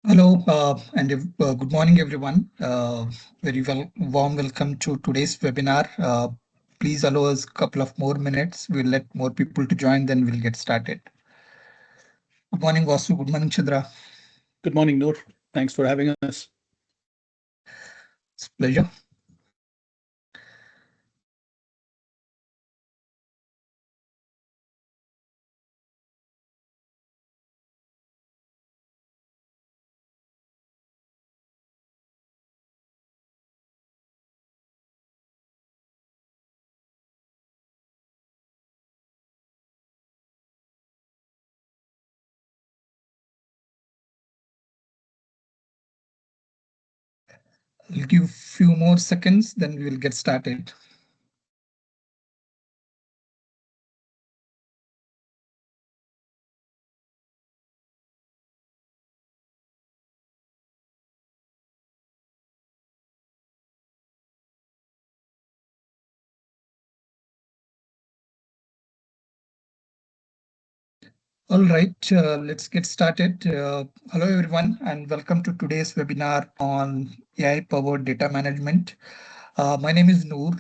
Hello, good morning, everyone. Warm welcome to today's webinar. Please allow us a couple of more minutes. We'll let more people to join, then we'll get started. Good morning, Vasu. Good morning, Chandra. Good morning, Noor. Thanks for having us. It's a pleasure. I'll give a few more seconds, then we will get started. All right, let's get started. Hello, everyone, and welcome to today's webinar on AI-powered data management. My name is Noor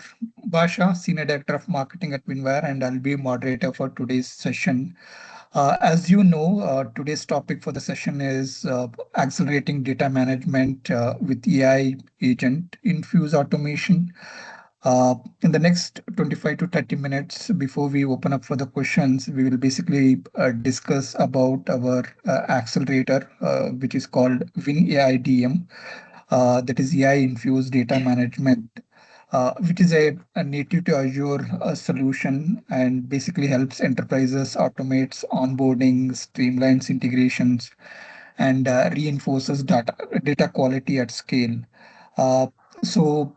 Basha, Senior Director of Marketing at WinWire, and I'll be moderator for today's session. As you know, today's topic for the session is accelerating data management with AI agent infused automation. In the next 25 to 30 minutes, before we open up for the questions, we will basically discuss about our accelerator, which is called WinAIDM, that is AI-infused data management, which is a native to Azure solution and basically helps enterprises automates onboarding, streamlines integrations, and reinforces data quality at scale. Uh, so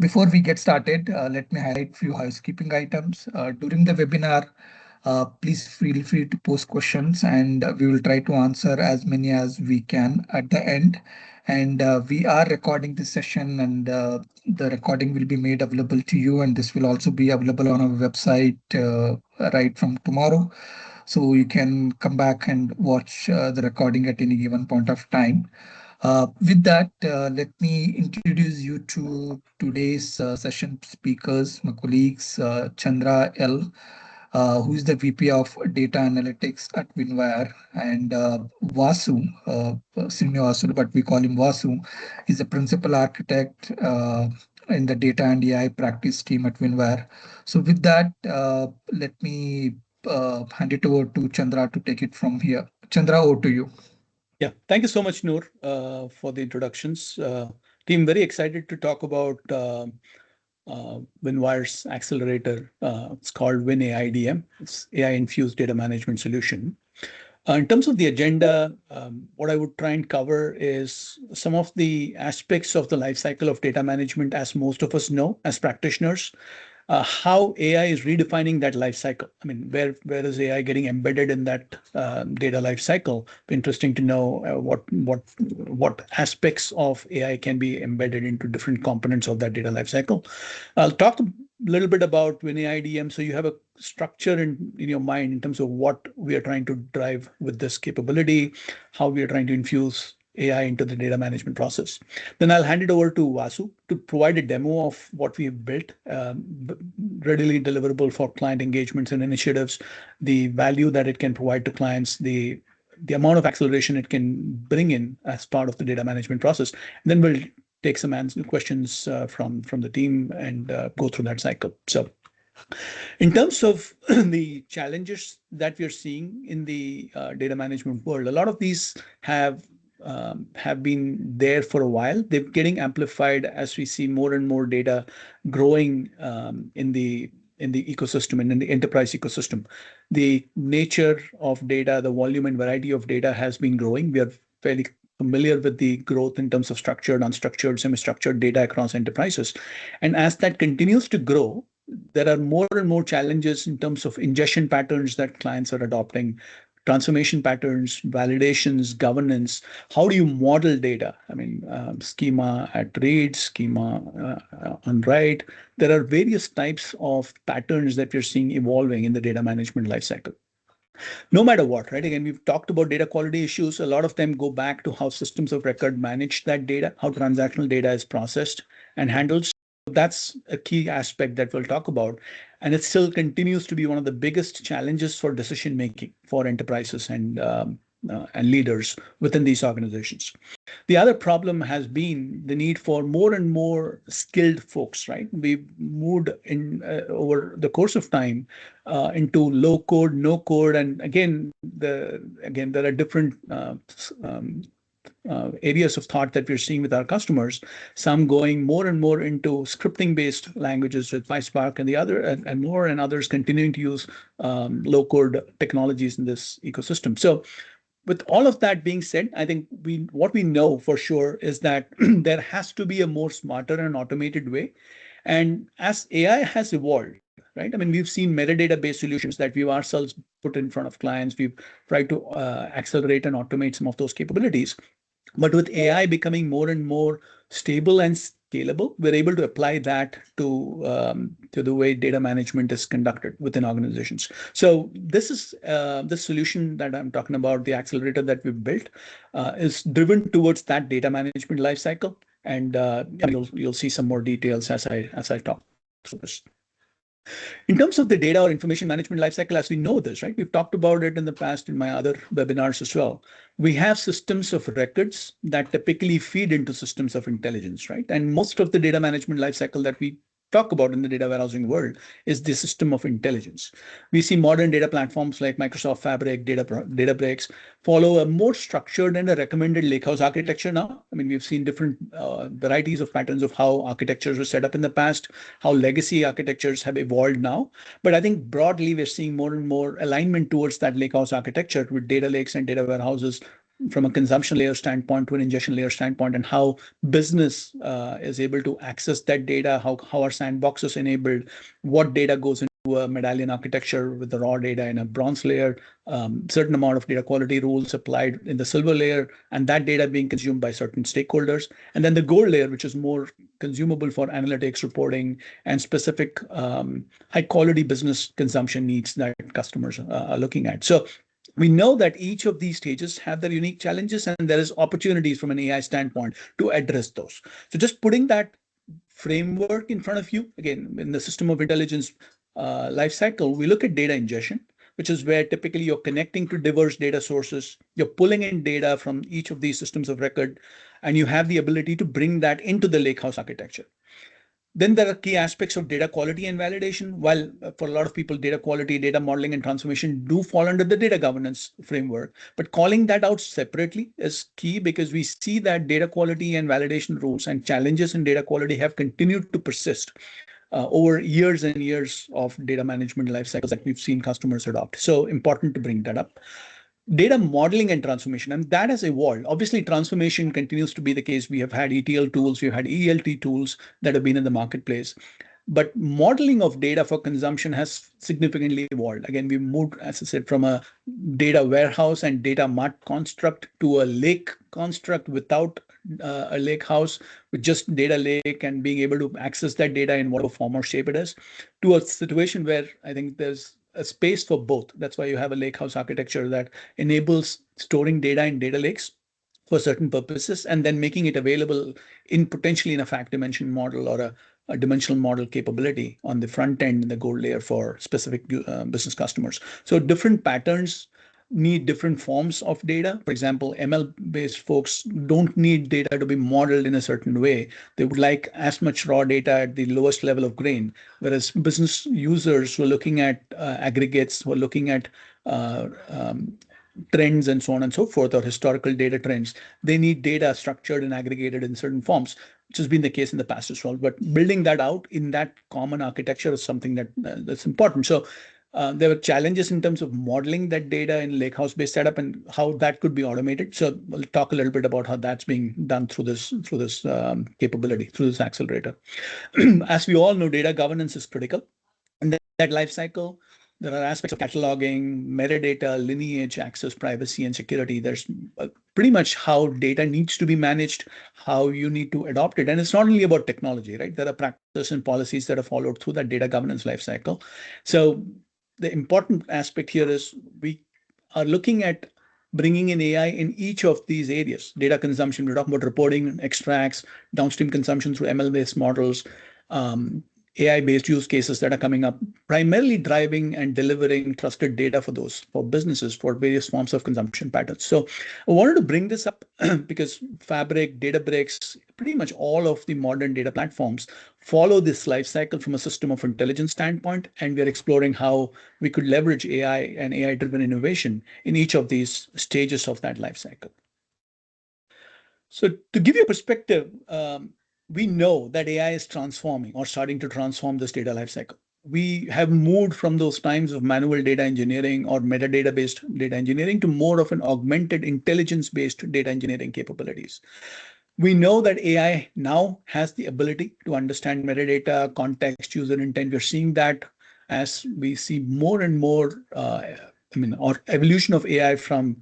before we get started, let me highlight few housekeeping items. During the webinar, please feel free to post questions and we will try to answer as many as we can at the end. And we are recording this session and the recording will be made available to you, and this will also be available on our website right from tomorrow. So you can come back and watch the recording at any given point of time. With that, let me introduce you to today's session speakers, my colleagues, Chandra L, who is the VP of Data Analytics at WinWire, and Vasu, Senior Vasu, but we call him Vasu, is the Principal Architect in the Data and AI practice team at WinWire. So with that, let me hand it over to Chandra to take it from here. Chandra, over to you. Yeah, thank you so much, Noor, for the introductions. Team, very excited to talk about WinWire's accelerator. It's called WinAIDM. It's AI-infused data management solution. In terms of the agenda, what I would try and cover is some of the aspects of the life cycle of data management, as most of us know as practitioners. How AI is redefining that life cycle. I mean, where is AI getting embedded in that data life cycle? Interesting to know what aspects of AI can be embedded into different components of that data life cycle. I'll talk a little bit about WinAIDM, so you have a structure in your mind in terms of what we are trying to drive with this capability, how we are trying to infuse AI into the data management process. Then I'll hand it over to Vasu to provide a demo of what we have built, readily deliverable for client engagements and initiatives, the value that it can provide to clients, the amount of acceleration it can bring in as part of the data management process. And then we'll take some questions from the team and go through that cycle. So in terms of the challenges that we are seeing in the data management world, a lot of these have been there for a while. They're getting amplified as we see more and more data growing in the ecosystem and in the enterprise ecosystem. The nature of data, the volume and variety of data has been growing. We are fairly familiar with the growth in terms of structured, unstructured, semi-structured data across enterprises. And as that continues to grow, there are more and more challenges in terms of ingestion patterns that clients are adopting, transformation patterns, validations, governance. How do you model data? I mean, schema at read, schema on write. There are various types of patterns that we're seeing evolving in the data management lifecycle. No matter what, right? Again, we've talked about data quality issues. A lot of them go back to how systems of record manage that data, how transactional data is processed and handled. So that's a key aspect that we'll talk about. And it still continues to be one of the biggest challenges for decision making for enterprises and leaders within these organizations. The other problem has been the need for more and more skilled folks, right? We've moved in over the course of time into low code, no code, and again there are different areas of thought that we're seeing with our customers. Some going more and more into scripting-based languages with PySpark, and the other and more and others continuing to use low-code technologies in this ecosystem. So with all of that being said, I think what we know for sure is that there has to be a more smarter and automated way. And as AI has evolved, right? I mean, we've seen metadata-based solutions that we've ourselves put in front of clients. We've tried to accelerate and automate some of those capabilities. But with AI becoming more and more stable and scalable, we're able to apply that to the way data management is conducted within organizations. So this is the solution that I'm talking about, the accelerator that we've built, is driven towards that data management lifecycle. And you'll see some more details as I talk through this. In terms of the data or information management lifecycle, as we know this, right? We've talked about it in the past in my other webinars as well. We have systems of records that typically feed into systems of intelligence, right? And most of the data management lifecycle that we talk about in the data warehousing world is the system of intelligence. We see modern data platforms like Microsoft Fabric, Databricks follow a more structured and a recommended lakehouse architecture now. I mean, we've seen different varieties of patterns of how architectures were set up in the past, how legacy architectures have evolved now. But I think broadly, we're seeing more and more alignment towards that lakehouse architecture with data lakes and data warehouses from a consumption layer standpoint to an ingestion layer standpoint, and how business is able to access that data, how our sandbox is enabled, what data goes into a medallion architecture with the raw data in a bronze layer, certain amount of data quality rules applied in the silver layer, and that data being consumed by certain stakeholders. And then the gold layer, which is more consumable for analytics, reporting, and specific high quality business consumption needs that customers are looking at. So we know that each of these stages have their unique challenges, and there is opportunities from an AI standpoint to address those. So just putting that framework in front of you, again, in the system of intelligence lifecycle, we look at data ingestion, which is where typically you're connecting to diverse data sources, you're pulling in data from each of these systems of record, and you have the ability to bring that into the lakehouse architecture. Then there are key aspects of data quality and validation. While for a lot of people, data quality, data modeling, and transformation do fall under the data governance framework, but calling that out separately is key because we see that data quality and validation rules and challenges in data quality have continued to persist over years and years of data management life cycles that we've seen customers adopt. So important to bring that up. Data modeling and transformation, and that has evolved. Obviously, transformation continues to be the case. We have had ETL tools, we've had ELT tools that have been in the marketplace. But modeling of data for consumption has significantly evolved. Again, we moved, as I said, from a data warehouse and data mart construct to a lake construct without a lake house, with just data lake and being able to access that data in whatever form or shape it is, to a situation where I think there's a space for both. That's why you have a lakehouse architecture that enables storing data in data lakes for certain purposes and then making it available in potentially in a fact dimension model or a dimensional model capability on the front end in the gold layer for specific business customers. So different patterns need different forms of data. For example, ML-based folks don't need data to be modeled in a certain way. They would like as much raw data at the lowest level of grain, whereas business users who are looking at aggregates, who are looking at trends and so on and so forth, or historical data trends, they need data structured and aggregated in certain forms, which has been the case in the past as well. But building that out in that common architecture is something that's important. So there were challenges in terms of modeling that data in lakehouse-based setup and how that could be automated. So we'll talk a little bit about how that's being done through this capability, through this accelerator. As we all know, data governance is critical in that life cycle. There are aspects of cataloging, metadata, lineage, access, privacy, and security. There's pretty much how data needs to be managed, how you need to adopt it. And it's not only about technology, right? There are practices and policies that are followed through that data governance lifecycle. So the important aspect here is we are looking at bringing in AI in each of these areas. Data consumption, we're talking about reporting, extracts, downstream consumption through ML-based models, AI-based use cases that are coming up, primarily driving and delivering trusted data for those, for businesses, for various forms of consumption patterns. So I wanted to bring this up because Fabric, Databricks, pretty much all of the modern data platforms follow this life cycle from a system of intelligence standpoint, and we are exploring how we could leverage AI and AI-driven innovation in each of these stages of that life cycle. So to give you a perspective, we know that AI is transforming or starting to transform this data lifecycle. We have moved from those times of manual data engineering or metadata-based data engineering to more of an augmented intelligence-based data engineering capabilities. We know that AI now has the ability to understand metadata, context, user intent. We're seeing that as we see more and more, or evolution of AI from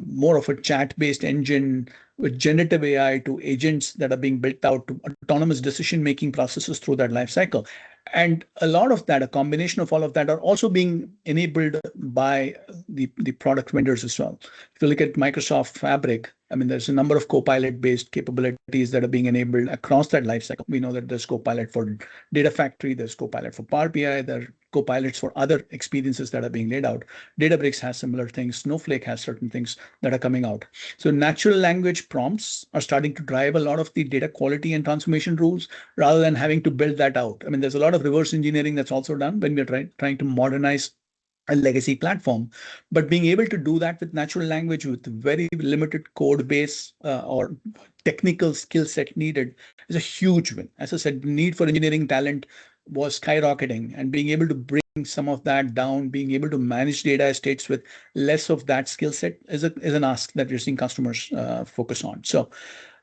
more of a chat-based engine with generative AI to agents that are being built out to autonomous decision-making processes through that life cycle. And a lot of that, a combination of all of that, are also being enabled by the product vendors as well. If you look at Microsoft Fabric, there's a number of Copilot-based capabilities that are being enabled across that lifecycle. We know that there's Copilot for Data Factory, there's Copilot for Power BI, there are Copilots for other experiences that are being laid out. Databricks has similar things. Snowflake has certain things that are coming out. So natural language prompts are starting to drive a lot of the data quality and transformation rules rather than having to build that out. There's a lot of reverse engineering that's also done when we're trying to modernize a legacy platform, but being able to do that with natural language with very limited code base or technical skill set needed is a huge win. As I said, the need for engineering talent was skyrocketing, and being able to bring some of that down, being able to manage data estates with less of that skill set is an ask that we're seeing customers focus on. So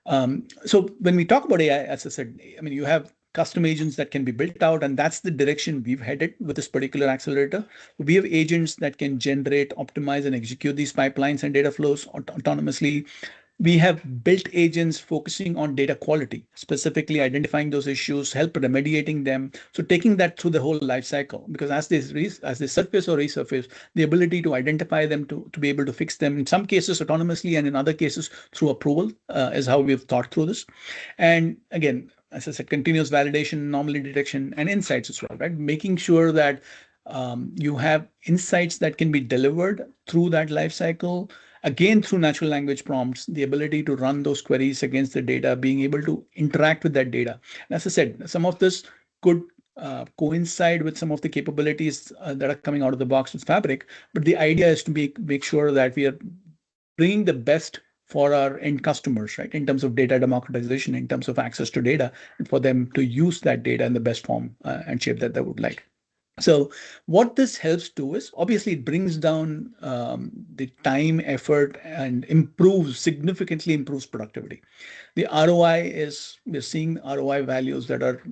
when we talk about AI, as I said, you have custom agents that can be built out, and that's the direction we've headed with this particular accelerator. We have agents that can generate, optimize, and execute these pipelines and data flows autonomously. We have built agents focusing on data quality, specifically identifying those issues, help remediating them. So taking that through the whole life cycle, because as they surface or resurface, the ability to identify them, to be able to fix them, in some cases autonomously and in other cases through approval is how we've thought through this. And again, as I said, continuous validation, anomaly detection, and insights as well, right? Making sure that you have insights that can be delivered through that life cycle. Again, through natural language prompts, the ability to run those queries against the data, being able to interact with that data. And as I said, some of this could coincide with some of the capabilities that are coming out of the box with Fabric, but the idea is to make sure that we are bringing the best for our end customers, right? In terms of data democratization, in terms of access to data, and for them to use that data in the best form and shape that they would like. So what this helps do is, obviously, it brings down the time, effort, and significantly improves productivity. The ROI is, we're seeing ROI values that are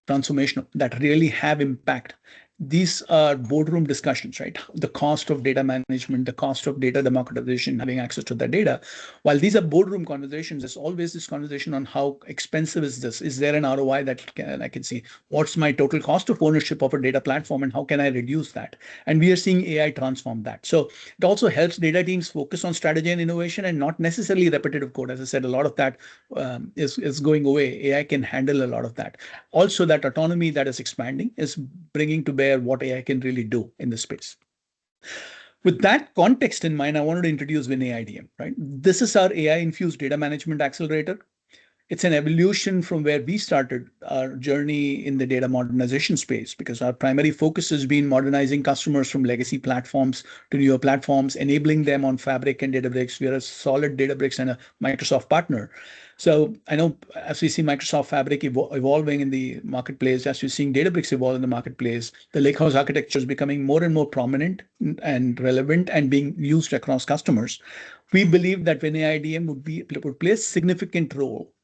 transformational, that really have impact. These are boardroom discussions, right? The cost of data management, the cost of data democratization, having access to that data. While these are boardroom conversations, there's always this conversation on how expensive is this? Is there an ROI that I can see? What's my total cost of ownership of a data platform, and how can I reduce that? And we are seeing AI transform that. So it also helps data teams focus on strategy and innovation and not necessarily repetitive code. As I said, a lot of that is going away. AI can handle a lot of that. Also, that autonomy that is expanding is bringing to bear what AI can really do in this space. With that context in mind, I wanted to introduce WinAIDM, right? This is our AI-infused data management accelerator. It's an evolution from where we started our journey in the data modernization space, because our primary focus has been modernizing customers from legacy platforms to newer platforms, enabling them on Fabric and Databricks. We are a solid Databricks and a Microsoft partner. So I know as we see Microsoft Fabric evolving in the marketplace, as we're seeing Databricks evolve in the marketplace, the lakehouse architecture is becoming more and more prominent and relevant and being used across customers. We believe that WinAIDM would play a significant role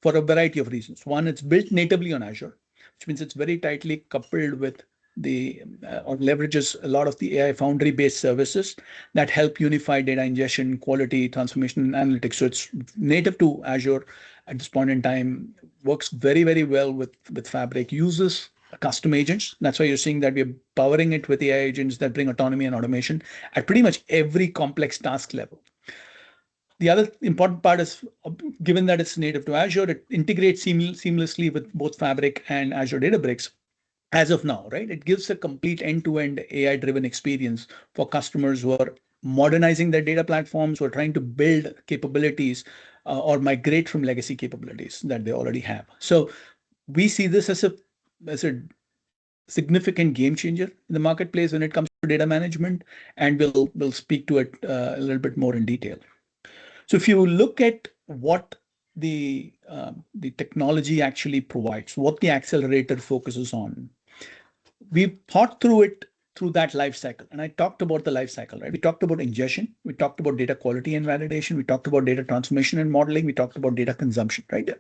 for a variety of reasons. One, it's built natively on Azure, which means it's very tightly coupled with or leverages a lot of the AI Foundry-based services that help unify data ingestion, quality, transformation, and analytics. So it's native to Azure at this point in time, works very, very well with Fabric, uses custom agents. That's why you're seeing that we're powering it with AI agents that bring autonomy and automation at pretty much every complex task level. The other important part is, given that it's native to Azure, it integrates seamlessly with both Fabric and Azure Databricks. As of now, right? It gives a complete end-to-end AI-driven experience for customers who are modernizing their data platforms, who are trying to build capabilities or migrate from legacy capabilities that they already have. So we see this as a significant game changer in the marketplace when it comes to data management, and we'll speak to it a little bit more in detail. So if you look at what the technology actually provides, what the accelerator focuses on, we thought through it through that life cycle. And I talked about the life cycle, right? We talked about ingestion, we talked about data quality and validation, we talked about data transformation and modeling, we talked about data consumption, right?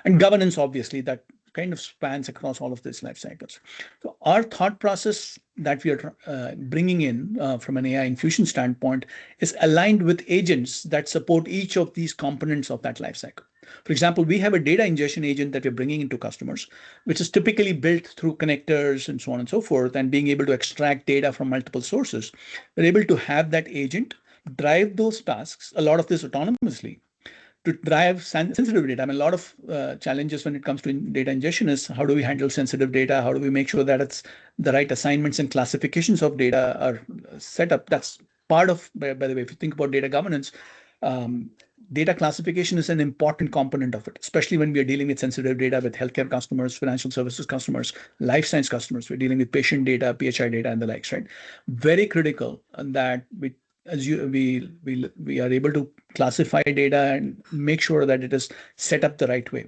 And governance, obviously, that kind of spans across all of these life cycles. So our thought process that we are bringing in from an AI infusion standpoint is aligned with agents that support each of these components of that life cycle. For example, we have a data ingestion agent that we're bringing into customers, which is typically built through connectors and so on and so forth, and being able to extract data from multiple sources. We're able to have that agent drive those tasks, a lot of this autonomously, to drive sensitive data. I mean, a lot of challenges when it comes to data ingestion is how do we handle sensitive data? How do we make sure that it's the right assignments and classifications of data are set up? That's part of, by the way, if you think about data governance, data classification is an important component of it, especially when we are dealing with sensitive data with healthcare customers, financial services customers, life science customers. We're dealing with patient data, PHI data, and the likes, right? Very critical that we are able to classify data and make sure that it is set up the right way.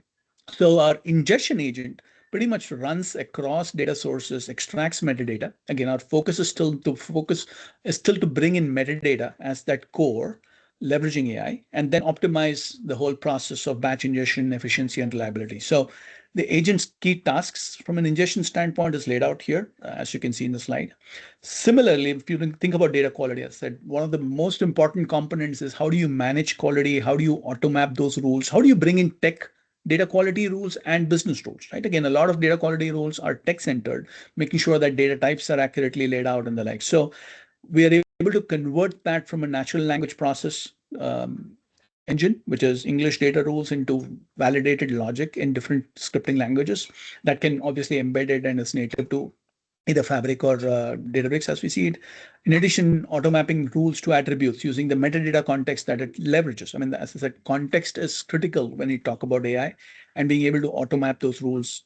So our ingestion agent pretty much runs across data sources, extracts metadata. Again, our focus is still to bring in metadata as that core, leveraging AI, and then optimize the whole process of batch ingestion, efficiency, and reliability. So the agent's key tasks from an ingestion standpoint is laid out here, as you can see in the slide. Similarly, if you think about data quality, as I said, one of the most important components is how do you manage quality? How do you automap those rules? How do you bring in tech data quality rules and business rules, right? Again, a lot of data quality rules are tech-centered, making sure that data types are accurately laid out and the like. So we are able to convert that from a natural language process engine, which is English data rules, into validated logic in different scripting languages that can obviously embed it and is native to either Fabric or Databricks as we see it. In addition, automapping rules to attributes using the metadata context that it leverages. I mean, as I said, context is critical when you talk about AI, and being able to automap those rules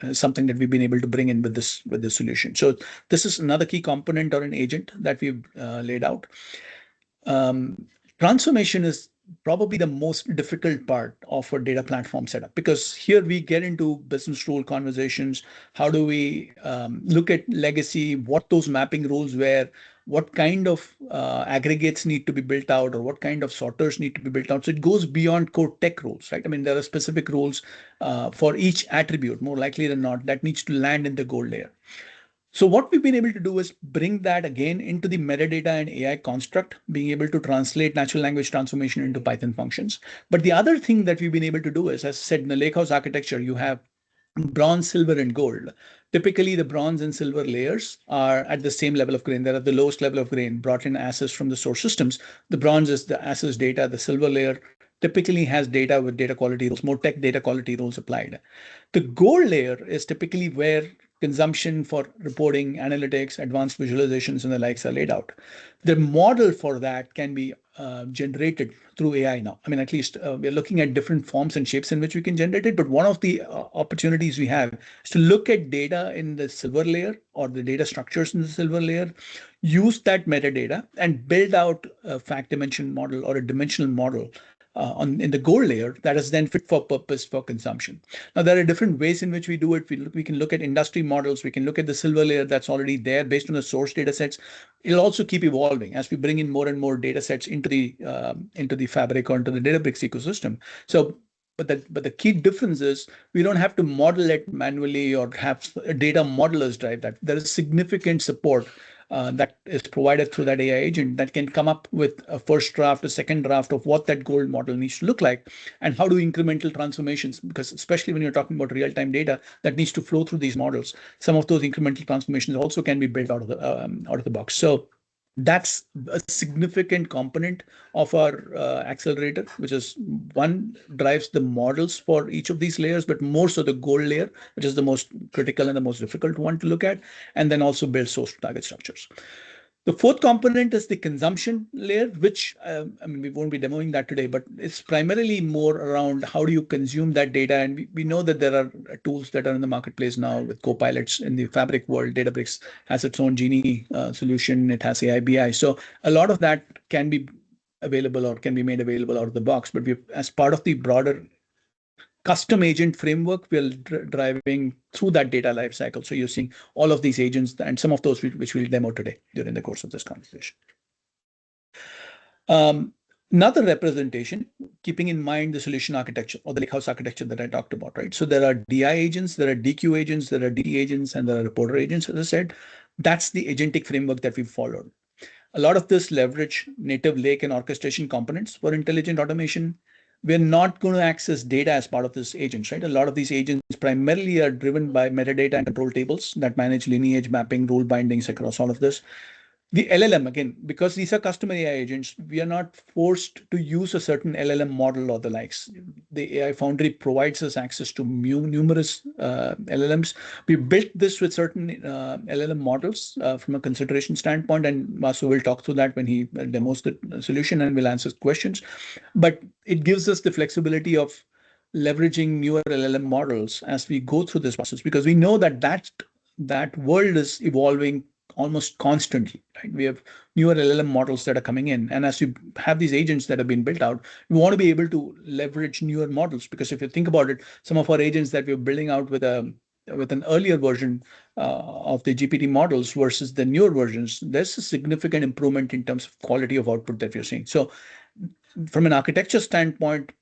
is something that we've been able to bring in with this solution. So this is another key component or an agent that we've laid out. Transformation is probably the most difficult part of a data platform setup, because here we get into business rule conversations. How do we look at legacy, what those mapping rules were, what kind of aggregates need to be built out, or what kind of sorters need to be built out. So it goes beyond core tech rules, right? I mean, there are specific rules for each attribute, more likely than not, that needs to land in the gold layer. So what we've been able to do is bring that again into the metadata and AI construct, being able to translate natural language transformation into Python functions. But the other thing that we've been able to do is, as I said, in the lakehouse architecture, you have bronze, silver, and gold. Typically, the bronze and silver layers are at the same level of grain. They're at the lowest level of grain, brought in assets from the source systems. The bronze is the assets data. The silver layer typically has data with data quality rules, more tech data quality rules applied. The gold layer is typically where consumption for reporting, analytics, advanced visualizations, and the likes are laid out. The model for that can be generated through AI now. I mean, at least we're looking at different forms and shapes in which we can generate it. But one of the opportunities we have is to look at data in the silver layer or the data structures in the silver layer, use that metadata and build out a fact dimension model or a dimensional model in the gold layer that is then fit for purpose for consumption. Now, there are different ways in which we do it. We can look at industry models. We can look at the silver layer that's already there based on the source data sets. It'll also keep evolving as we bring in more and more data sets into the Fabric or into the Databricks ecosystem. So, but the key difference is we don't have to model it manually or have data modelers drive that. There is significant support that is provided through that AI agent that can come up with a first draft, a second draft of what that gold model needs to look like, and how do incremental transformations, because especially when you're talking about real-time data that needs to flow through these models, some of those incremental transformations also can be built out of the box. So that's a significant component of our accelerator, which is one drives the models for each of these layers, but more so the gold layer, which is the most critical and the most difficult one to look at, and then also build source to target structures. The fourth component is the consumption layer, which I mean, we won't be demoing that today, but it's primarily more around how do you consume that data. And we know that there are tools that are in the marketplace now with co-pilots in the Fabric world. Databricks has its own Genie solution. It has AI BI. So a lot of that can be available or can be made available out of the box. But we, as part of the broader custom agent framework, we're driving through that data lifecycle. So you're seeing all of these agents and some of those which we'll demo today during the course of this conversation. Another representation, keeping in mind the solution architecture or the lakehouse architecture that I talked about, right? So there are DI agents, there are DQ agents, there are DT agents, and there are reporter agents, as I said. That's the agentic framework that we've followed. A lot of this leverage native lake and orchestration components for intelligent automation. We're not going to access data as part of this agents, right? A lot of these agents primarily are driven by metadata and control tables that manage lineage mapping, rule bindings across all of this. The LLM, again, because these are custom AI agents, we are not forced to use a certain LLM model or the likes. The AI Foundry provides us access to numerous LLMs. We built this with certain LLM models from a consideration standpoint, and Masu will talk through that when he demos the solution and will answer questions. But it gives us the flexibility of leveraging newer LLM models as we go through this process, because we know that that world is evolving almost constantly, right? We have newer LLM models that are coming in. And as you have these agents that have been built out, we want to be able to leverage newer models. Because if you think about it, some of our agents that we're building out with an earlier version of the GPT models versus the newer versions, there's a significant improvement in terms of quality of output that we're seeing. So from an architecture standpoint,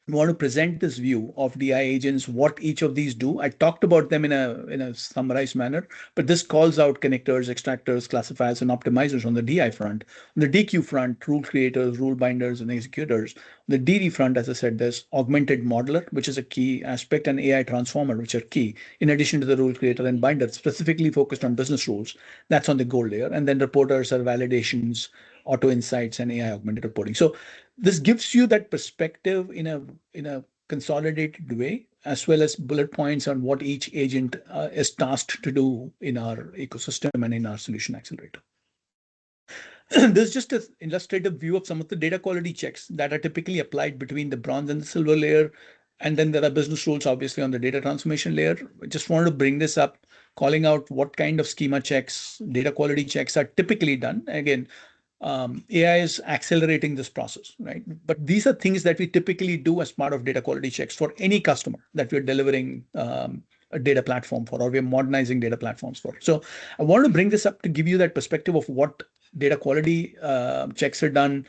we want to present this view of DI agents, what each of these do. I talked about them in a summarized manner, but this calls out connectors, extractors, classifiers, and optimizers on the DI front. On the DQ front, rule creators, rule binders, and executors. On the DD front, as I said, there's augmented modeler, which is a key aspect, and AI transformer, which are key, in addition to the rule creator and binder, specifically focused on business rules. That's on the gold layer. And then reporters are validations, auto insights, and AI augmented reporting. So this gives you that perspective in a consolidated way, as well as bullet points on what each agent is tasked to do in our ecosystem and in our solution accelerator. There's just an illustrative view of some of the data quality checks that are typically applied between the bronze and the silver layer. And then there are business rules, obviously, on the data transformation layer. I just wanted to bring this up, calling out what kind of schema checks, data quality checks are typically done. Again, AI is accelerating this process, right? But these are things that we typically do as part of data quality checks for any customer that we're delivering a data platform for, or we're modernizing data platforms for. So I wanted to bring this up to give you that perspective of what data quality checks are done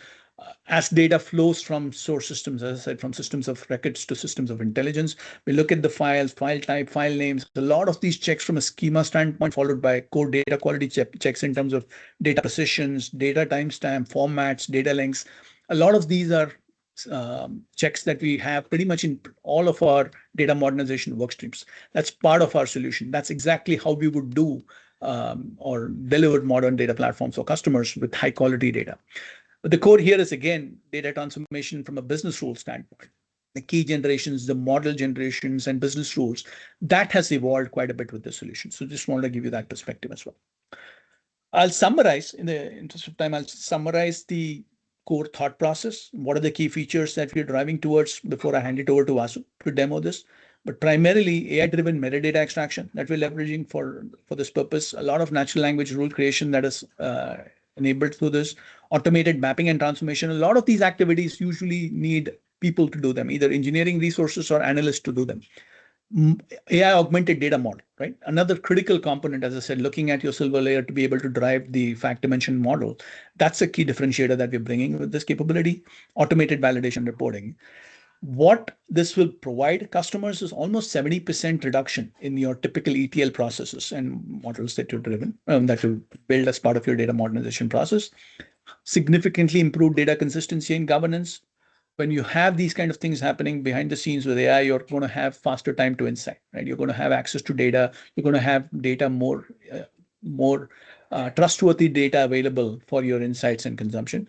as data flows from source systems, as I said, from systems of records to systems of intelligence. We look at the files, file type, file names, a lot of these checks from a schema standpoint, followed by core data quality checks in terms of data precisions, data timestamp, formats, data lengths. A lot of these are checks that we have pretty much in all of our data modernization work streams. That's part of our solution. That's exactly how we would do or deliver modern data platforms for customers with high quality data. But the core here is, again, data transformation from a business rule standpoint. The key generations, the model generations, and business rules, that has evolved quite a bit with the solution. So just wanted to give you that perspective as well. I'll summarize, in the interest of time, I'll summarize the core thought process. What are the key features that we're driving towards before I hand it over to Vasu to demo this? But primarily AI-driven metadata extraction that we're leveraging for this purpose. A lot of natural language rule creation that is enabled through this, automated mapping and transformation. A lot of these activities usually need people to do them, either engineering resources or analysts to do them. AI augmented data model, right? Another critical component, as I said, looking at your silver layer to be able to drive the fact dimension model. That's a key differentiator that we're bringing with this capability. Automated validation reporting. What this will provide customers is almost 70% reduction in your typical ETL processes and models that you're driven, that you build as part of your data modernization process. Significantly improved data consistency and governance. When you have these kind of things happening behind the scenes with AI, you're going to have faster time to insight, right? You're going to have access to data. You're going to have data more trustworthy data available for your insights and consumption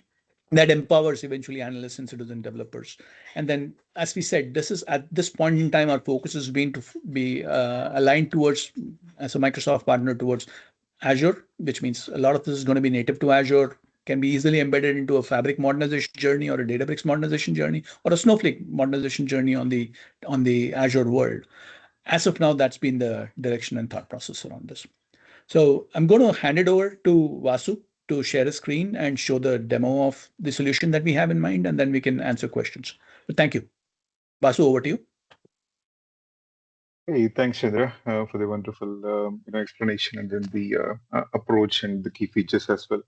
that empowers eventually analysts and citizen developers. And then, as we said, this is at this point in time, our focus has been to be aligned towards, as a Microsoft partner, towards Azure, which means a lot of this is going to be native to Azure, can be easily embedded into a Fabric modernization journey or a Databricks modernization journey or a Snowflake modernization journey on the Azure world. As of now, that's been the direction and thought process around this. So I'm going to hand it over to Vasu to share a screen and show the demo of the solution that we have in mind, and then we can answer questions. But thank you. Vasu, over to you. Hey, thanks, Chandra, for the wonderful explanation and then the approach and the key features as well.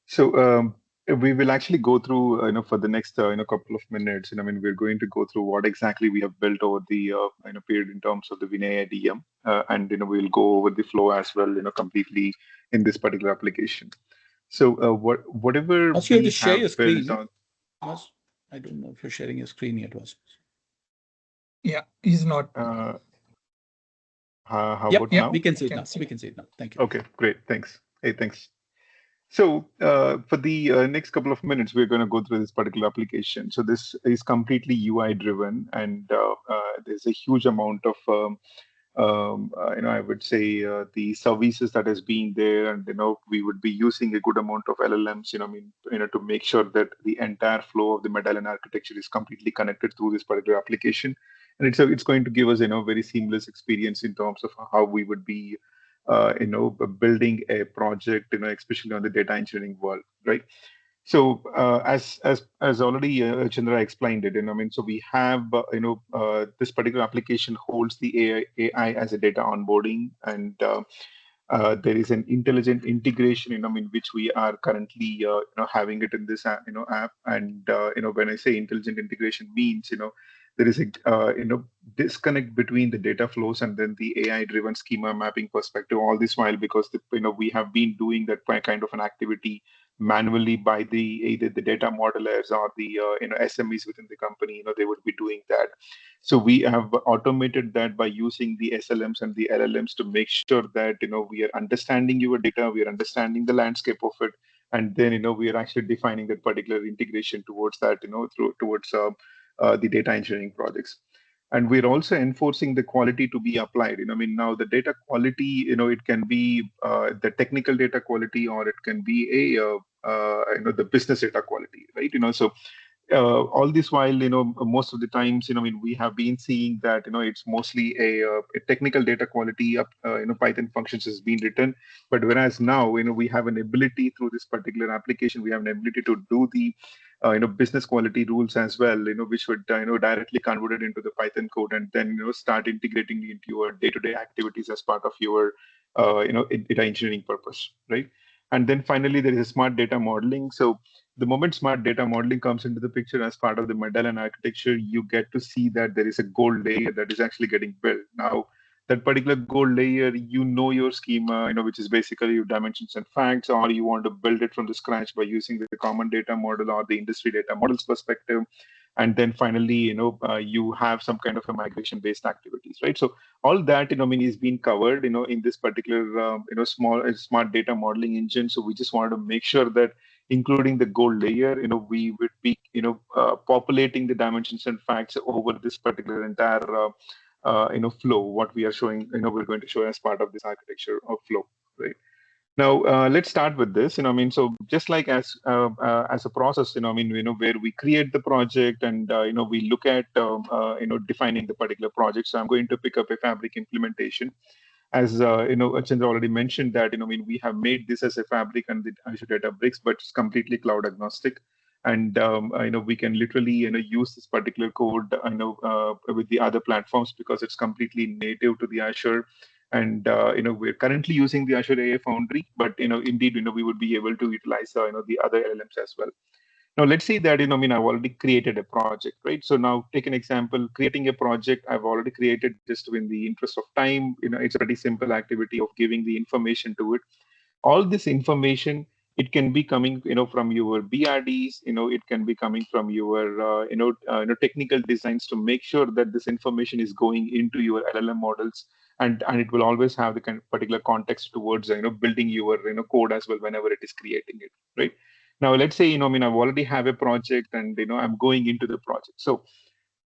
So we will actually go through for the next couple of minutes. And I mean, we're going to go through what exactly we have built over the period in terms of the WinAIDM, and we'll go over the flow as well, completely in this particular application. So whatever Also, you have we to share your have screen. built on. I don't know if you're sharing your screen yet, Vasu. Yeah, he's not. How Yep, about yep, now? we can see it now. We can see it now. Thank you. Okay, great. Thanks. Hey, thanks. So for the next couple of minutes, we're going to go through this particular application. So this is completely UI driven, and there's a huge amount of I would say the services that has been there, and we would be using a good amount of LLMs. To make sure that the entire flow of the medallion architecture is completely connected through this particular application, and it's going to give us very seamless experience in terms of how we would be building a project, especially on the data engineering world, right? So as already Chandra explained it, so we have this particular application holds the AI as a data onboarding, and there is an intelligent integration, which we are currently having it in this app. And when I say intelligent integration means there is a disconnect between the data flows and then the AI driven schema mapping perspective, all this while, because we have been doing that kind of an activity manually by the either the data modelers or the SMEs within the company. They would be doing that. So we have automated that by using the SLMs and the LLMs to make sure that we are understanding your data, we are understanding the landscape of it, and then we are actually defining that particular integration towards that towards the data engineering projects. And we're also enforcing the quality to be applied. Now the data quality, it can be the technical data quality, or it can be a the business data quality, right? So all this while, most of the times, we have been seeing that, it's mostly a technical data quality up, Python functions has been written. But whereas now, we have an ability through this particular application, we have an ability to do the, business quality rules as well, which would, directly convert it into the Python code, and then, start integrating into your day-to-day activities as part of your, data engineering purpose, right? And then finally, there is a smart data modeling. So the moment smart data modeling comes into the picture as part of the medallion architecture, you get to see that there is a gold layer that is actually getting built. Now, that particular gold layer, your schema, which is basically your dimensions and facts, or you want to build it from the scratch by using the common data model or the industry data models perspective. And then finally, you have some kind of a migration-based activities, right? So all that, is being covered, in this particular, smart data modeling engine. So we just wanted to make sure that, including the gold layer, we would be, populating the dimensions and facts over this particular entire, flow. What we are showing, we're going to show as part of this architecture of flow, right? Now, let's start with this. So just like as a process, where we create the project and we look at defining the particular project. So I'm going to pick up a Fabric implementation. As Chandra already mentioned that we have made this as a Fabric and the Azure Databricks, but it's completely cloud agnostic. And we can literally use this particular code with the other platforms because it's completely native to the Azure. And we're currently using the Azure AI Foundry, but indeed we would be able to utilize the other LLMs as well. Now, let's say that, I've already created a project, right? So now take an example, creating a project I've already created just in the interest of time. It's a pretty simple activity of giving the information to it. All this information, it can be coming, from your BRDs, it can be coming from your, technical designs to make sure that this information is going into your LLM models. And it will always have the kind of particular context towards, building your, code as well whenever it is creating it, right? Now, let's say, I've already have a project and, I'm going into the project. So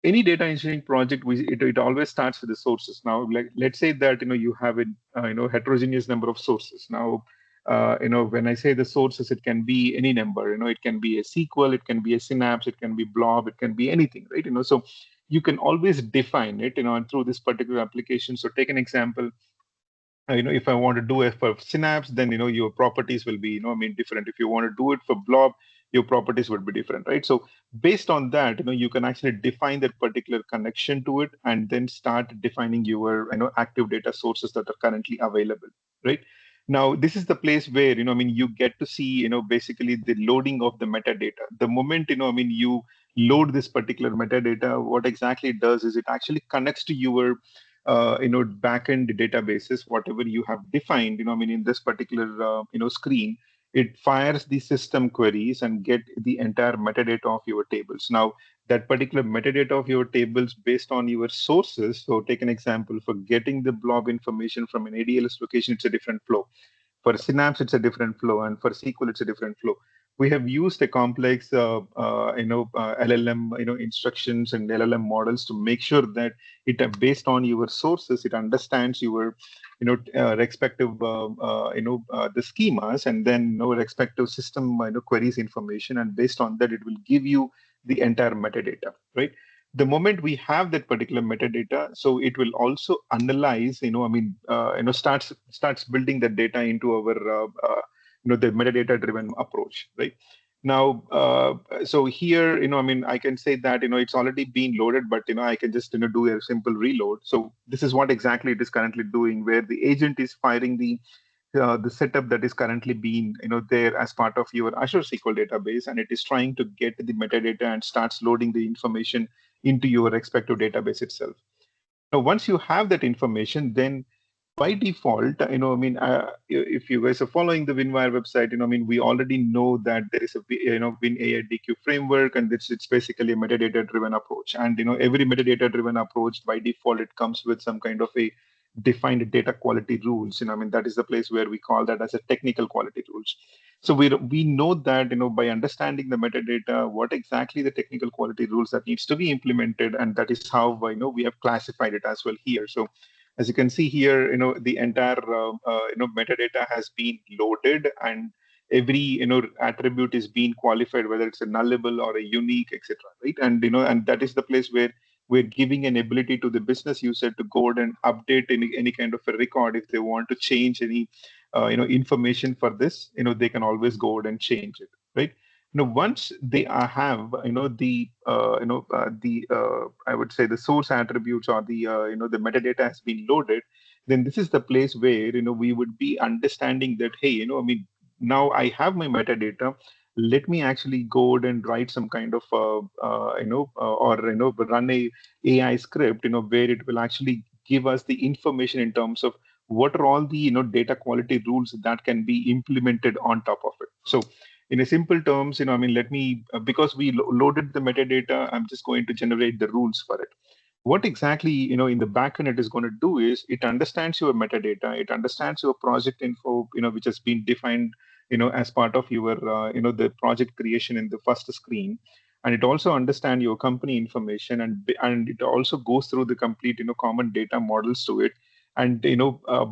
any data engineering project, it always starts with the sources. Now, like, let's say that, you have a, heterogeneous number of sources. Now, when I say the sources, it can be any number, it can be a SQL, it can be a Synapse, it can be Blob, it can be anything, right? So you can always define it, through this particular application. So take an example. If I want to do it for Synapse, then, your properties will be, different. If you want to do it for Blob, your properties would be different, right? So based on that, you can actually define that particular connection to it and then start defining your, active data sources that are currently available, right? Now, this is the place where, you get to see, basically the loading of the metadata. The moment, you load this particular metadata, what exactly it does is it actually connects to your backend databases, whatever you have defined, in this particular, screen. It fires the system queries and get the entire metadata of your tables. Now, that particular metadata of your tables based on your sources. So take an example for getting the blob information from an ADLS location, it's a different flow. For Synapse, it's a different flow, and for SQL, it's a different flow. We have used a complex, LLM, instructions and LLM models to make sure that it, based on your sources, it understands your, respective, the schemas, and then, respective system, queries information, and based on that, it will give you the entire metadata, right? The moment we have that particular metadata, so it will also analyze, starts building that data into our, the metadata-driven approach, right? Now, so here, I can say that, it's already been loaded, but, I can just, do a simple reload. So this is what exactly it is currently doing, where the agent is firing the setup that is currently being, there as part of your Azure SQL database, and it is trying to get the metadata and starts loading the information into your respective database itself. Now, once you have that information, then by default, if you guys are following the WinWire website, we already know that there is a, WinAIDQ framework, and it's basically a metadata-driven approach. And, every metadata-driven approach, by default, it comes with some kind of a defined data quality rules. That is the place where we call that as a technical quality rules. So we know that, by understanding the metadata, what exactly the technical quality rules that needs to be implemented, and that is how, we have classified it as well here. So as you can see here, the entire, metadata has been loaded, and every, attribute is being qualified, whether it's a nullable or a unique, etc. Right? And, and that is the place where we're giving an ability to the business user to go ahead and update any kind of a record. If they want to change any, information for this, they can always go ahead and change it, right? Once they have, I would say the source attributes, or the, the metadata has been loaded, then this is the place where, we would be understanding that, hey, now I have my metadata. Let me actually go ahead and write some kind of, or, run a AI script, where it will actually give us the information in terms of what are all the, data quality rules that can be implemented on top of it. So in a simple terms, let me, because we loaded the metadata, I'm just going to generate the rules for it. What exactly, in the backend it is going to do is it understands your metadata, it understands your project info, which has been defined, as part of your, the project creation in the first screen. And it also understands your company information, and it also goes through the complete, common data models to it. And,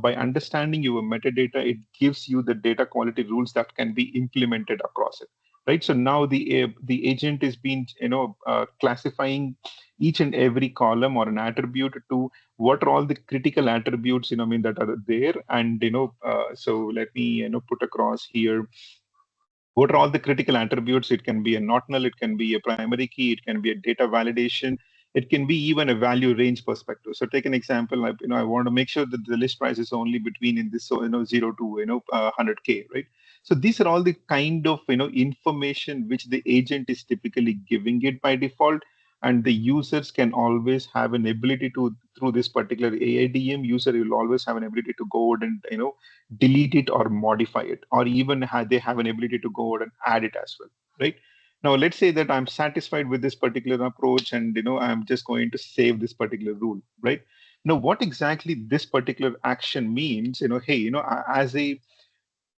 by understanding your metadata, it gives you the data quality rules that can be implemented across it, right? So now the agent is being, classifying each and every column or an attribute to what are all the critical attributes, that are there. And, so let me, put across here what are all the critical attributes. It can be a not null, it can be a primary key, it can be a data validation, it can be even a value range perspective. So take an example, like, I want to make sure that the list price is only between in this, so, 0 to, 100K, right? So these are all the kind of information which the agent is typically giving it by default, and the users can always have an ability to, through this particular AIDM user will always have an ability to go out and delete it or modify it, or even they have an ability to go out and add it as well, right? Now let's say that I'm satisfied with this particular approach, and I'm just going to save this particular rule, right? Now what exactly this particular action means, hey,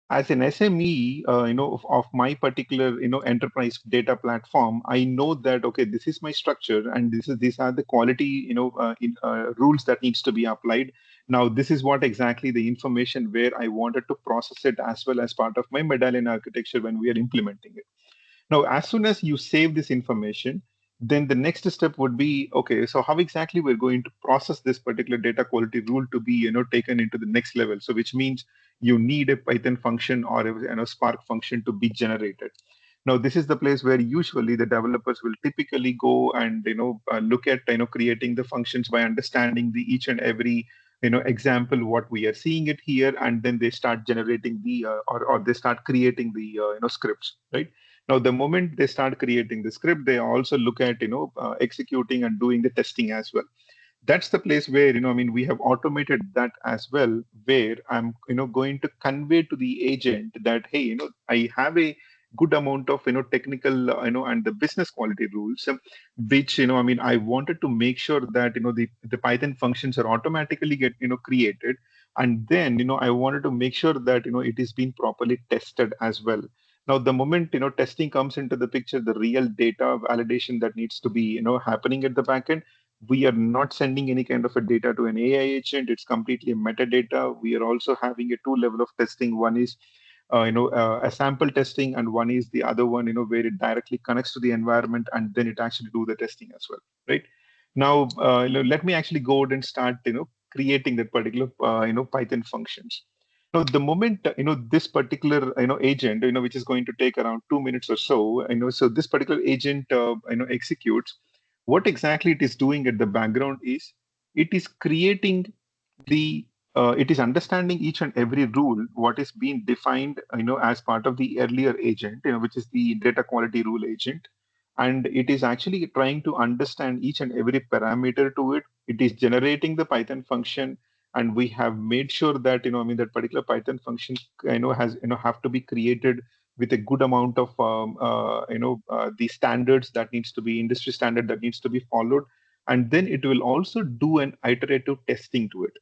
as an SME, of my particular, enterprise data platform, I know that, okay, this is my structure and these are the quality, rules that needs to be applied. Now, this is what exactly the information where I wanted to process it as well as part of my medallion architecture when we are implementing it. Now, as soon as you save this information, then the next step would be, okay, so how exactly we're going to process this particular data quality rule to be, taken into the next level. So which means you need a Python function or a Spark function to be generated. Now, this is the place where usually the developers will typically go and look at creating the functions by understanding the each and every example what we are seeing it here, and then they start generating the or they start creating the scripts, right? Now, the moment they start creating the script, they also look at executing and doing the testing as well. That's the place where we have automated that as well, where I'm going to convey to the agent that, hey, I have a good amount of technical and the business quality rules, which I wanted to make sure that the Python functions are automatically get created, and then I wanted to make sure that it is being properly tested as well. Now, the moment testing comes into the picture, the real data validation that needs to be happening at the backend, we are not sending any kind of a data to an AI agent. It's completely metadata. We are also having a two level of testing. One is a sample testing, and one is the other one where it directly connects to the environment and then it actually do the testing as well, right? Now let me actually go ahead and start creating that particular Python functions. Now, the moment this particular agent which is going to take around 2 minutes or so, so this particular agent executes. What exactly it is doing at the background is it is creating the it is understanding each and every rule what is being defined as part of the earlier agent, which is the data quality rule agent, and it is actually trying to understand each and every parameter to it. It is generating the Python function, and we have made sure that that particular Python function has have to be created with a good amount of the standards that needs to be industry standard that needs to be followed, and then it will also do an iterative testing to it.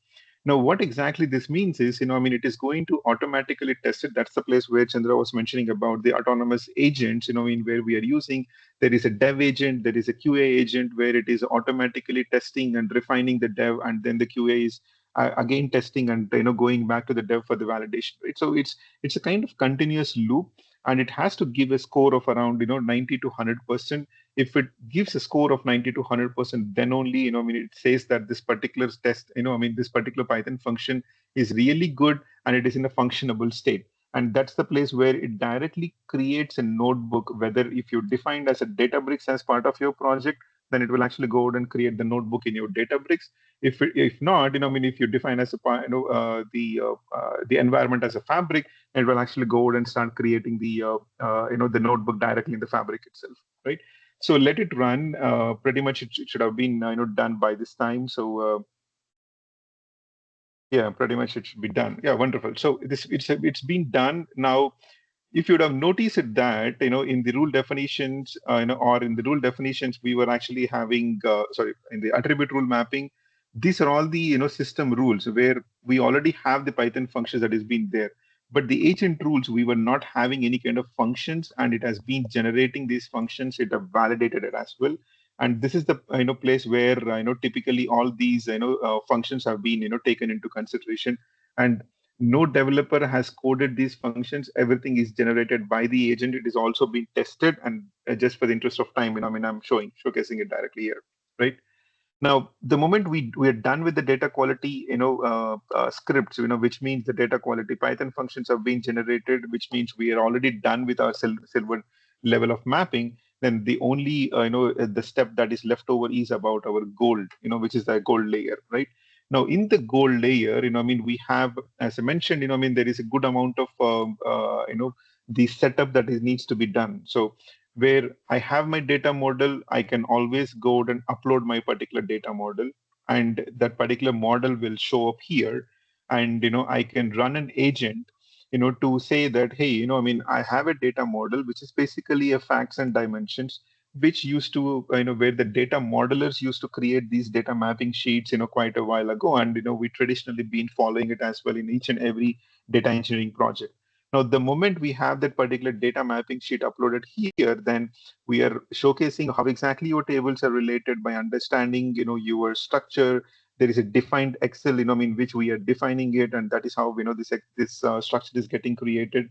Now, what exactly this means is, it is going to automatically test it. That's the place where Chandra was mentioning about the autonomous agents, where we are using, there is a dev agent, there is a QA agent where it is automatically testing and refining the dev, and then the QA is again testing and going back to the dev for the validation, right? So it's a kind of continuous loop, and it has to give a score of around 90 to 100%. If it gives a score of 90 to 100%, then only it says that this particular test, this particular Python function is really good and it is in a functionable state. And that's the place where it directly creates a notebook. Whether if you defined as a Databricks as part of your project, then it will actually go out and create the notebook in your Databricks. If not, if you define as a the environment as a Fabric, it will actually go out and start creating the notebook directly in the Fabric itself, right? So let it run. Pretty much it should have been done by this time. So yeah, pretty much it should be done. Yeah, wonderful. So it's been done now. If you would have noticed that in the rule definitions or in the rule definitions we were actually having sorry, in the attribute rule mapping, these are all the system rules where we already have the Python functions that has been there, but the agent rules we were not having any kind of functions, and it has been generating these functions. It have validated it as well, and this is the place where typically all these functions have been taken into consideration, and no developer has coded these functions. Everything is generated by the agent. It is also being tested, and just for the interest of time, I'm showcasing it directly here, right? Now, the moment we are done with the data quality, scripts, which means the data quality Python functions have been generated, which means we are already done with our silver level of mapping. Then the only, the step that is left over is about our gold, which is the gold layer, right? Now, in the gold layer, we have, as I mentioned, there is a good amount of, the setup that needs to be done. So where I have my data model, I can always go and upload my particular data model, and that particular model will show up here. And, I can run an agent, to say that, hey, I have a data model, which is basically a facts and dimensions, which used to, where the data modelers used to create these data mapping sheets, quite a while ago. And, we traditionally been following it as well in each and every data engineering project. Now, the moment we have that particular data mapping sheet uploaded here, then we are showcasing how exactly your tables are related by understanding, your structure. There is a defined Excel, which we are defining it, and that is how, this structure is getting created.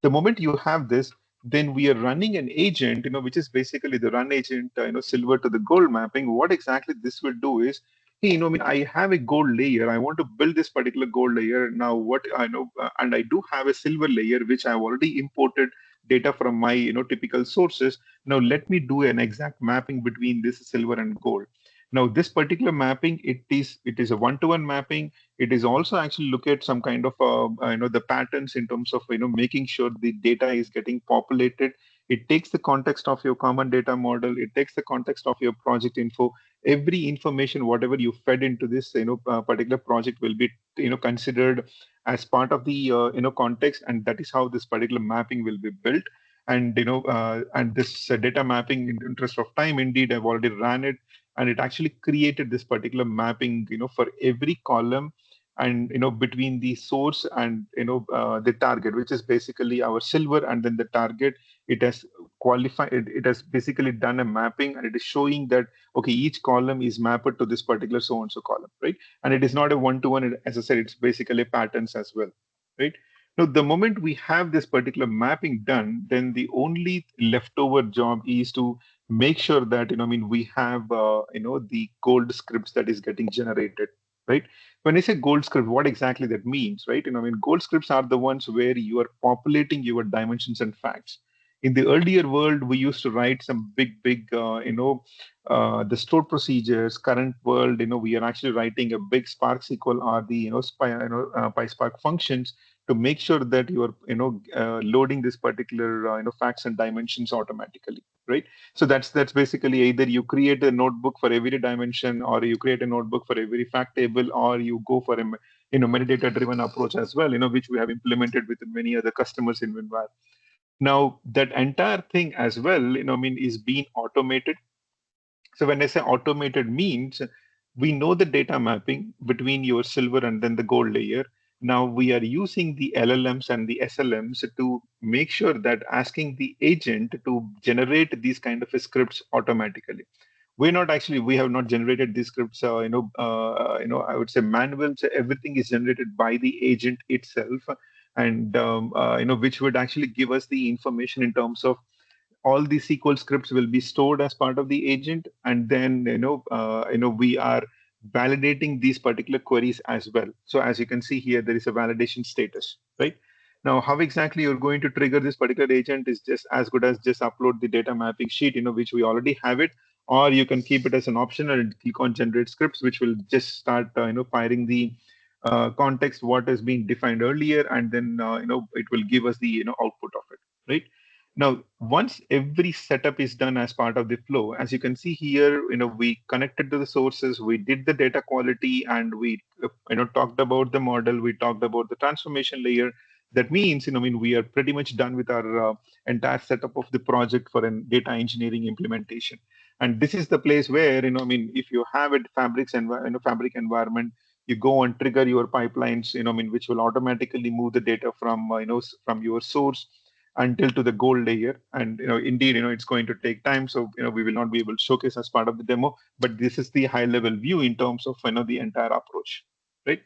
The moment you have this, then we are running an agent, which is basically the run agent, silver to the gold mapping. What exactly this will do is, hey, I have a gold layer. I want to build this particular gold layer. Now, what I know, and I do have a silver layer, which I've already imported data from my, typical sources. Now, let me do an exact mapping between this silver and gold. Now, this particular mapping, it is a one-to-one mapping. It is also actually look at some kind of the patterns in terms of making sure the data is getting populated. It takes the context of your common data model. It takes the context of your project info. Every information, whatever you fed into this particular project, will be considered as part of the context, and that is how this particular mapping will be built. And and this data mapping, in the interest of time, indeed, I've already ran it, and it actually created this particular mapping for every column, and between the source and the target, which is basically our silver, and then the target. It has qualified, it has basically done a mapping, and it is showing that, okay, each column is mapped to this particular so and so column, right? And it is not a one-to-one, as I said, it's basically patterns as well, right? Now, the moment we have this particular mapping done, then the only leftover job is to make sure that we have the gold scripts that is getting generated, right? When I say gold script, what exactly that means, right? Gold scripts are the ones where you are populating your dimensions and facts. In the earlier world, we used to write some big, the stored procedures. Current world, we are actually writing a big Spark SQL or the, PySpark functions to make sure that you are, loading this particular, facts and dimensions automatically, right? So that's basically either you create a notebook for every dimension, or you create a notebook for every fact table, or you go for a metadata-driven approach as well, which we have implemented with many other customers in WinWire. Now that entire thing as well, is being automated. So when I say automated means, we know the data mapping between your silver and then the gold layer. Now we are using the LLMs and the SLMs to make sure that asking the agent to generate these kind of scripts automatically. We have not generated these scripts, I would say manual. So everything is generated by the agent itself, and which would actually give us the information in terms of all the SQL scripts will be stored as part of the agent, and then we are validating these particular queries as well. So as you can see here, there is a validation status, right? Now, how exactly you're going to trigger this particular agent is just as good as just upload the data mapping sheet, which we already have it, or you can keep it as an optional and click on generate scripts, which will just start, firing the context what has been defined earlier, and then it will give us the output of it, right? Now, once every setup is done as part of the flow, as you can see here, we connected to the sources, we did the data quality, and we, talked about the model, we talked about the transformation layer. That means, we are pretty much done with our entire setup of the project for a data engineering implementation. And this is the place where, if you have a fabric environment, you go and trigger your pipelines, which will automatically move the data from, from your source until to the gold layer. And indeed, it's going to take time, so we will not be able to showcase as part of the demo, but this is the high level view in terms of the entire approach, right?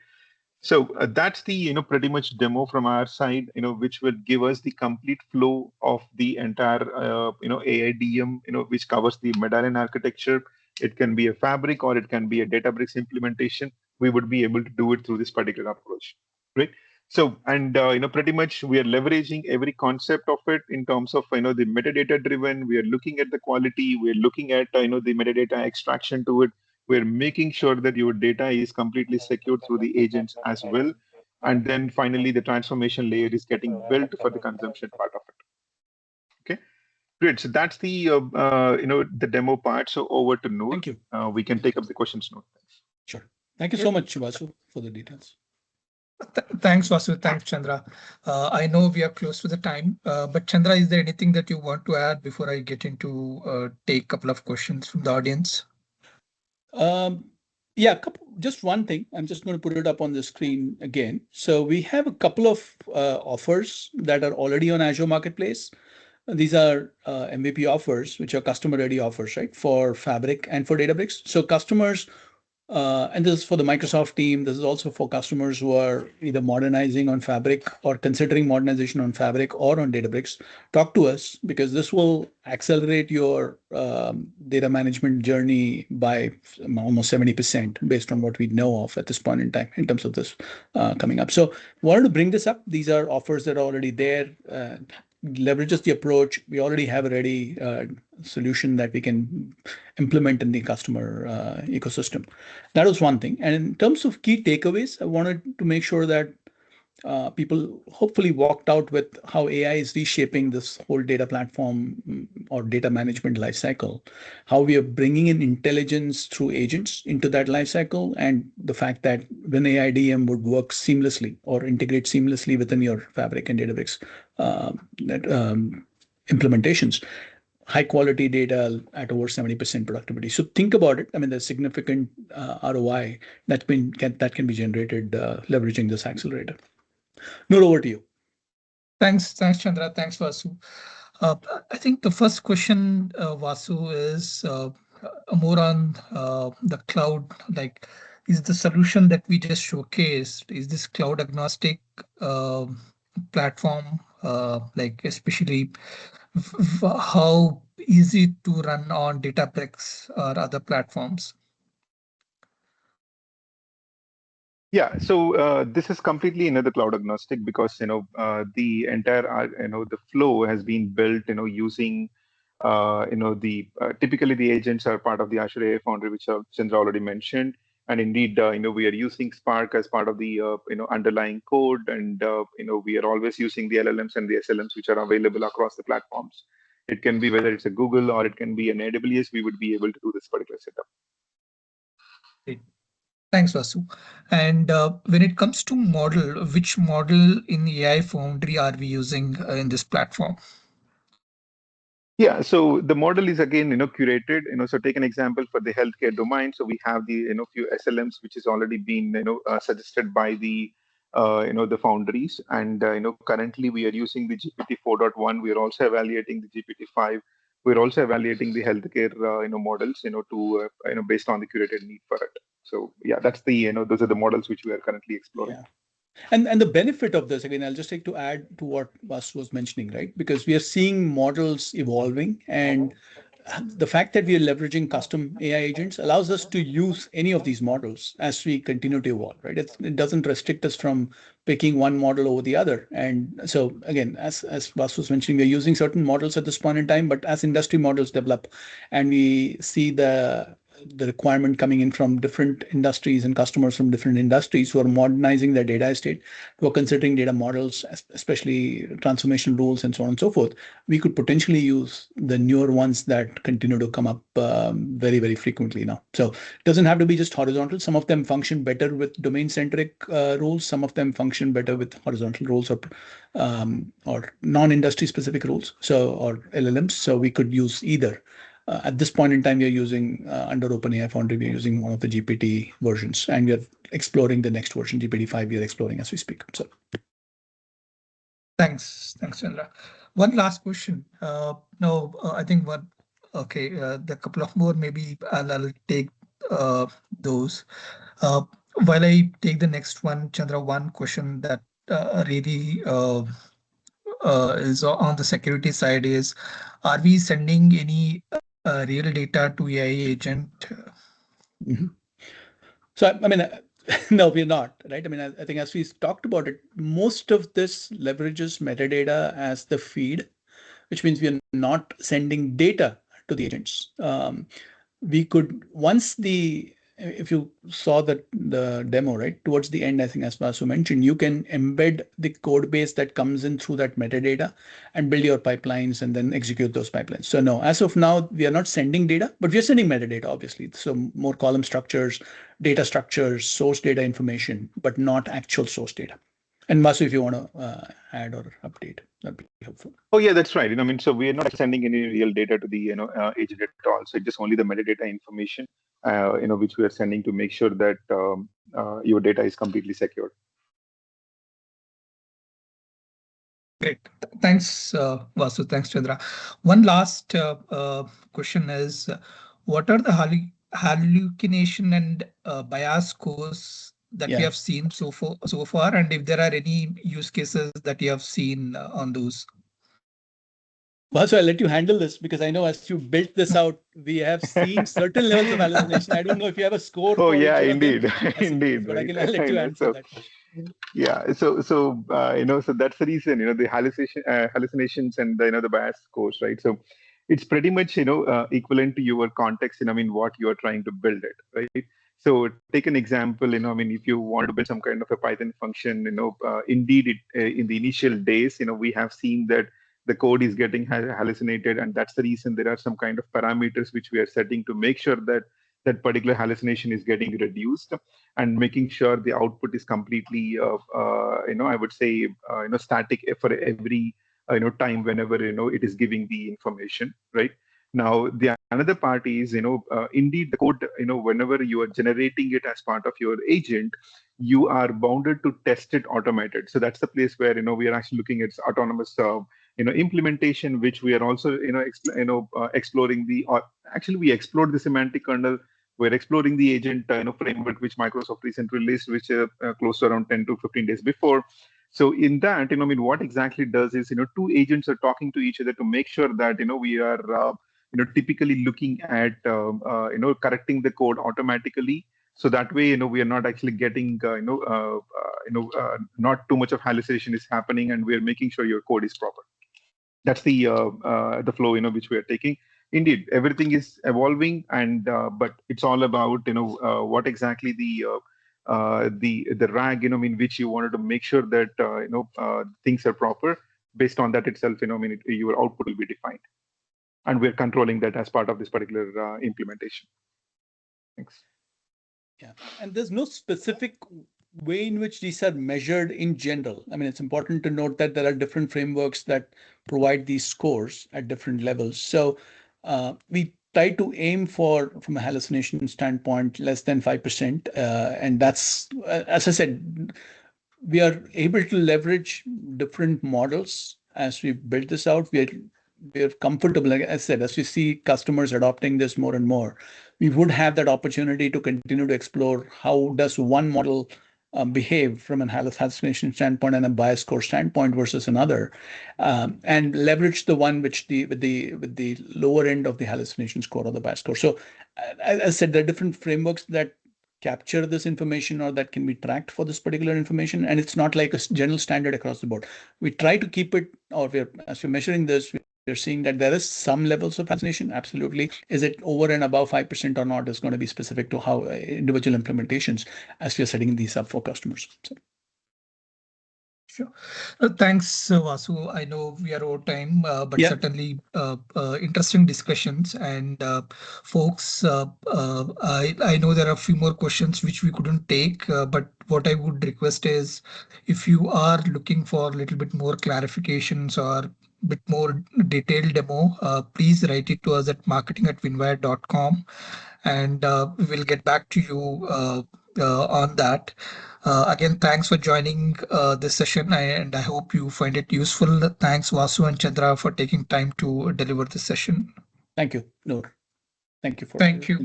So that's the pretty much demo from our side, which will give us the complete flow of the entire AIDM, which covers the medallion architecture. It can be a fabric or it can be a Databricks implementation. We would be able to do it through this particular approach, right? So, and pretty much we are leveraging every concept of it in terms of the metadata driven. We are looking at the quality. We are looking at the metadata extraction to it. We're making sure that your data is completely secured through the agents as well. And then finally, the transformation layer is getting built for the consumption part of it. Okay, great. So that's the the demo part. So over to Noor. Thank you. We can take up the questions now. Sure. Thank you so much, Vasu, for the details. Thanks, Vasu. Thanks, Chandra. I know we are close to the time, but Chandra, is there anything that you want to add before I get into take a couple of questions from the audience? Yeah, just one thing. I'm just going to put it up on the screen again. So we have a couple of offers that are already on Azure Marketplace. These are MVP offers, which are customer-ready offers, right, for Fabric and for Databricks. So customers, and this is for the Microsoft team. This is also for customers who are either modernizing on Fabric or considering modernization on Fabric or on Databricks. Talk to us, because this will accelerate your data management journey by almost 70% based on what we know of at this point in time in terms of this coming up. So wanted to bring this up. These are offers that are already there. Leverages the approach. We already have a ready solution that we can implement in the customer ecosystem. That was one thing. And in terms of key takeaways, I wanted to make sure that people hopefully walked out with how AI is reshaping this whole data platform or data management lifecycle, how we are bringing in intelligence through agents into that lifecycle, and the fact that WinAIDM would work seamlessly or integrate seamlessly within your Fabric and Databricks implementations. High quality data at over 70% productivity. So think about it. I mean, there's significant ROI that can be generated leveraging this accelerator. Noor, over to you. Thanks, Chandra. Thanks, Vasu. I think the first question, Vasu, is more on the cloud. Like, is the solution that we just showcased, is this cloud agnostic platform, like especially how easy to run on Databricks or other platforms? Yeah, so this is completely another cloud agnostic, because the entire the flow has been built using typically the agents are part of the Azure AI Foundry, which Chandra already mentioned, and indeed we are using Spark as part of the underlying code, and we are always using the LLMs and the SLMs which are available across the platforms. It can be whether it's a Google or it can be an AWS. We would be able to do this particular setup. Great. Thanks, Vasu. And when it comes to model, which model in AI Foundry are we using in this platform? Yeah, so the model is again, curated. So take an example for the healthcare domain. So we have the, few SLMs which is already been, suggested by the, the foundries. And currently we are using the GPT 4.1. We are also evaluating the GPT 5. We're also evaluating the healthcare, models, to, based on the curated need for it. So yeah, that's the, those are the models which we are currently exploring. Yeah. And the benefit of this, again, I'll just take to add to what Vasu was mentioning, right? Because we are seeing models evolving, and the fact that we are leveraging custom AI agents allows us to use any of these models as we continue to evolve, right? It doesn't restrict us from picking one model over the other. And so again, as Vasu was mentioning, we're using certain models at this point in time, but as industry models develop and we see the requirement coming in from different industries and customers from different industries who are modernizing their data estate, who are considering data models, especially transformation rules and so on and so forth, we could potentially use the newer ones that continue to come up very, very frequently now. So it doesn't have to be just horizontal. Some of them function better with domain-centric rules. Some of them function better with horizontal rules or non-industry specific rules, or LLMs. So we could use either. At this point in time, we are using under OpenAI Foundry, we are using one of the GPT versions, and we are exploring the next version, GPT 5, we are exploring as we speak. So, thanks, Chandra. One last question. No, I think one. Okay, the couple of more. Maybe I'll take those. While I take the next one, Chandra, one question that really is on the security side is, are we sending any real data to AI agent? So I mean, no, we're not, right? I mean, I think as we talked about it, most of this leverages metadata as the feed, which means we are not sending data to the agents. we could, if you saw the demo, right, towards the end, I think as Vasu mentioned, you can embed the code base that comes in through that metadata and build your pipelines and then execute those pipelines. So no, as of now, we are not sending data, but we are sending metadata, obviously. So more column structures, data structures, source data information, but not actual source data. And Vasu, if you want to add or update, that'd be helpful. Oh yeah, that's right. I mean, so we are not sending any real data to the agent at all. So it's just only the metadata information, which we are sending to make sure that your data is completely secured. Great. Thanks, Vasu. Thanks, Chandra. One last question is, what are the hallucination and bias scores that we have seen so far, and if there are any use cases that you have seen on those? Well, so I'll let you handle this because I know as you built this out, we have seen certain levels of hallucination. I don't know if you have a score. Oh yeah, indeed, indeed. But I'll let you answer that question. Yeah, so so that's the reason, the hallucinations and the bias scores, right? So it's pretty much equivalent to your context, what you are trying to build it, right? So take an example, if you want to build some kind of a Python function, indeed, in the initial days, we have seen that the code is getting hallucinated, and that's the reason there are some kind of parameters which we are setting to make sure that that particular hallucination is getting reduced, and making sure the output is completely, I would say, static for every, time whenever, it is giving the information, right? Now, the another part is, indeed the code, whenever you are generating it as part of your agent, you are bounded to test it automated. So that's the place where, we are actually looking at autonomous, implementation, which we are also, exploring actually we explored the semantic kernel. We're exploring the agent framework, which Microsoft recently released, which close to around 10 to 15 days before. So in that, what exactly does is, two agents are talking to each other to make sure that, we are, typically looking at, correcting the code automatically. So that way, we are not actually getting, not too much of hallucination is happening, and we are making sure your code is proper. That's the flow, which we are taking. Indeed, everything is evolving, and but it's all about what exactly the RAG in which you wanted to make sure that things are proper. Based on that itself, your output will be defined, and we're controlling that as part of this particular implementation. Thanks. Yeah, and there's no specific way in which these are measured in general. I mean, it's important to note that there are different frameworks that provide these scores at different levels. So we try to aim for, from a hallucination standpoint, less than 5%. And that's, as I said, we are able to leverage different models as we build this out. We're comfortable, like I said, as we see customers adopting this more and more, we would have that opportunity to continue to explore how does one model behave from an hallucination standpoint and a bias score standpoint versus another, and leverage the one which with the lower end of the hallucination score or the bias score. So as I said, there are different frameworks that capture this information or that can be tracked for this particular information, and it's not like a general standard across the board. We try to keep it, or as we're measuring this, we're seeing that there is some levels of hallucination. Absolutely. Is it over and above 5% or not is going to be specific to how individual implementations as we are setting these up for customers. So. Sure. Thanks, Vasu. I know we are over time, but certainly interesting discussions. And folks, I know there are a few more questions which we couldn't take, but what I would request is, if you are looking for a little bit more clarifications or bit more detailed demo, please write it to us at marketing@winwire.com, and we will get back to you on that. Again, thanks for joining this session, and I hope you find it useful. Thanks, Vasu and Chandra, for taking time to deliver this session. Thank you, Noor. Thank you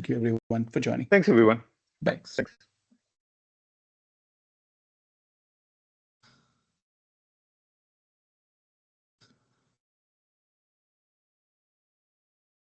everyone for joining. Thanks, everyone. Thanks.